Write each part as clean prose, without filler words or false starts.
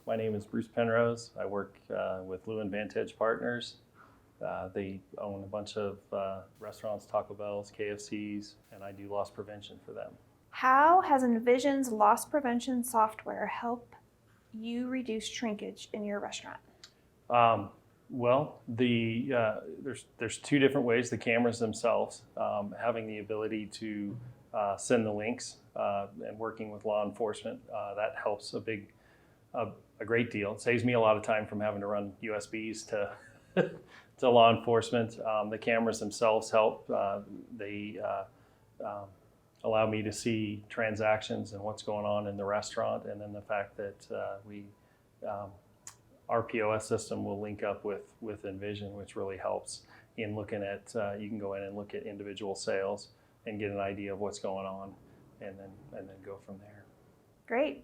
My name is Bruce Penrose. I work with Luihn VantEdge Partners. They own a bunch of restaurants, Taco Bell's, KFC's, and I do loss prevention for them. How has Envysion's loss prevention software helped you reduce shrinkage in your restaurant? Well, there's two different ways. The cameras themselves, having the ability to send the links and working with law enforcement, that helps a great deal. It saves me a lot of time from having to run USBs to to law enforcement. The cameras themselves help. They allow me to see transactions and what's going on in the restaurant, and then the fact that our POS system will link up with Envysion, which really helps in looking at, you can go in and look at individual sales and get an idea of what's going on, and then go from there. Great.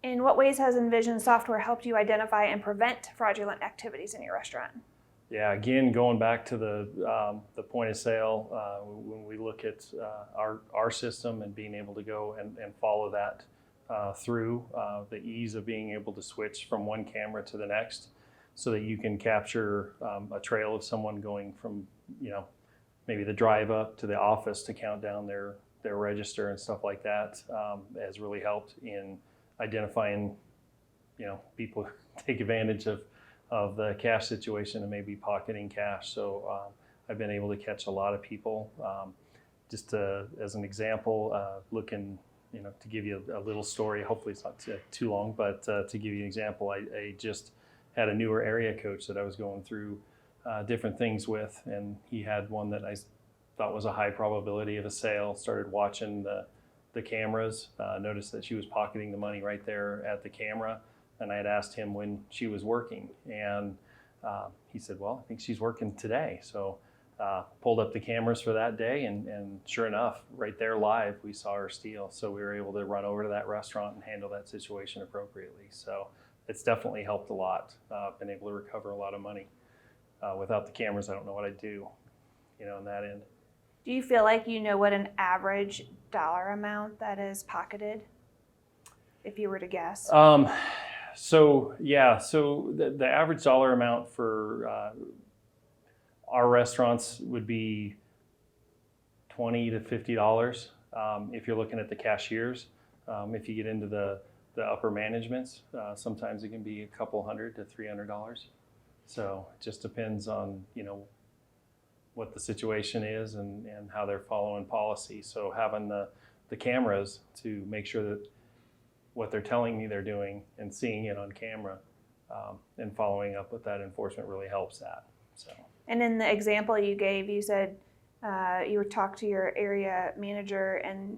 In what ways has Envysion software helped you identify and prevent fraudulent activities in your restaurant? Yeah, again, going back to the point of sale, when we look at our system and being able to go and follow that through, the ease of being able to switch from one camera to the next, so that you can capture a trail of someone going from, maybe the drive up to the office to count down their register and stuff like that, has really helped in identifying, people who take advantage of the cash situation and maybe pocketing cash. So I've been able to catch a lot of people. Just as an example, looking, to give you a little story, hopefully it's not too long, but to give you an example, I just had a newer area coach that I was going through different things with, and he had one that I thought was a high probability of a sale. Started watching the cameras, noticed that she was pocketing the money right there at the camera, and I had asked him when she was working, and he said, well, I think she's working today. So pulled up the cameras for that day, and sure enough, right there live, we saw her steal. So we were able to run over to that restaurant and handle that situation appropriately. So it's definitely helped a lot. Been able to recover a lot of money. Without the cameras, I don't know what I'd do, on that end. Do you feel like you know what an average dollar amount that is pocketed, if you were to guess? So the average dollar amount for our restaurants would be $20 to $50 if you're looking at the cashiers. If you get into the upper managements, sometimes it can be a couple $100 to $300. So it just depends on what the situation is and how they're following policy. So having the cameras to make sure that what they're telling me they're doing and seeing it on camera and following up with that enforcement really helps that. So. And in the example you gave, you said you would talk to your area manager and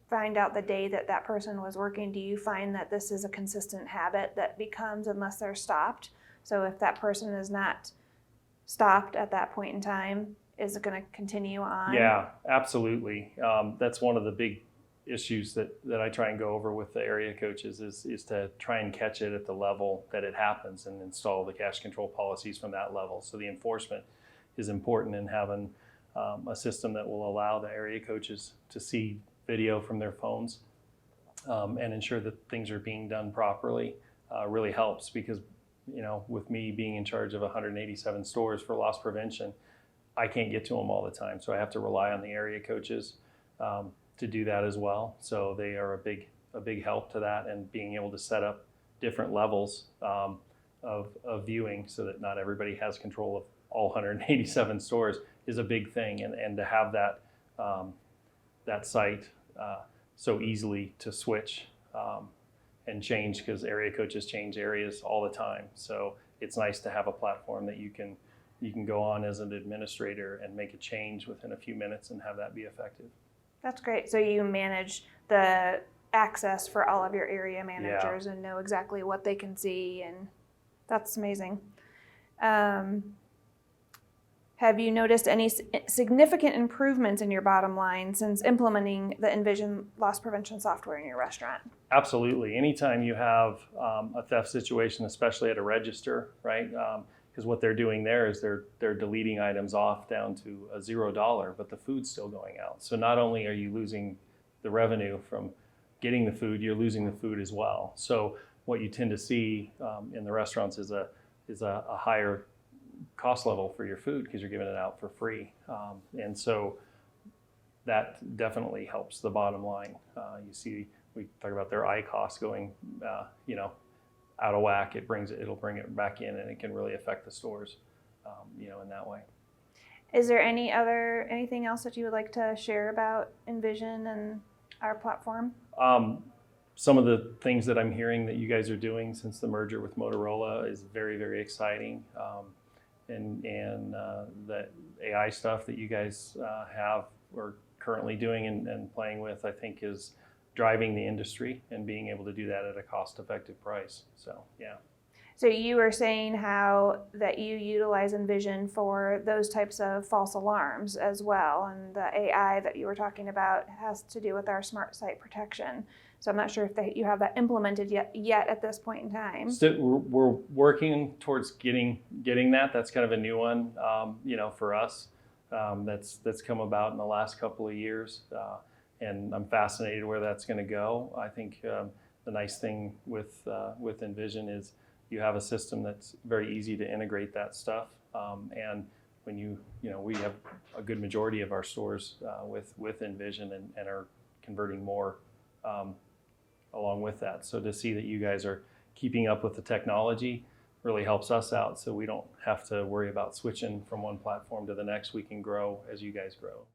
find out the day that person was working. Do you find that this is a consistent habit that becomes unless they're stopped? So if that person is not stopped at that point in time, is it going to continue on? Yeah, absolutely. That's one of the big issues that I try and go over with the area coaches is to try and catch it at the level that it happens and install the cash control policies from that level. So the enforcement is important in having a system that will allow the area coaches to see video from their phones and ensure that things are being done properly. Really helps because, with me being in charge of 187 stores for loss prevention, I can't get to them all the time. So I have to rely on the area coaches to do that as well. So they are a big help to that, and being able to set up different levels of viewing so that not everybody has control of all 187 stores is a big thing. And to have that site so easily to switch and change, because area coaches change areas all the time. So it's nice to have a platform that you can go on as an administrator and make a change within a few minutes and have that be effective. That's great. So you manage the access for all of your area managers and know exactly what they can see, and that's amazing. Have you noticed any significant improvements in your bottom line since implementing the Envysion loss prevention software in your restaurant? Absolutely. Anytime you have a theft situation, especially at a register, right? Because what they're doing there is they're deleting items off down to $0, but the food's still going out. So not only are you losing the revenue from getting the food, you're losing the food as well. So what you tend to see in the restaurants is a higher cost level for your food because you're giving it out for free. And so that definitely helps the bottom line. You see, we talk about their eye costs going, out of whack. It'll bring it back in, and it can really affect the stores, in that way. Is there anything else that you would like to share about Envysion and our platform? Some of the things that I'm hearing that you guys are doing since the merger with Motorola is very, very exciting. And the AI stuff that you guys have or currently doing and playing with, I think, is driving the industry and being able to do that at a cost-effective price. So, yeah. So you were saying how that you utilize Envysion for those types of false alarms as well, and the AI that you were talking about has to do with our smart site protection. So I'm not sure if you have that implemented yet at this point in time. We're working towards getting that. That's kind of a new one, for us. That's come about in the last couple of years, and I'm fascinated where that's going to go. I think the nice thing with Envysion is you have a system that's very easy to integrate that stuff, and when we have a good majority of our stores with Envysion and are converting more along with that. So to see that you guys are keeping up with the technology really helps us out, so we don't have to worry about switching from one platform to the next. We can grow as you guys grow.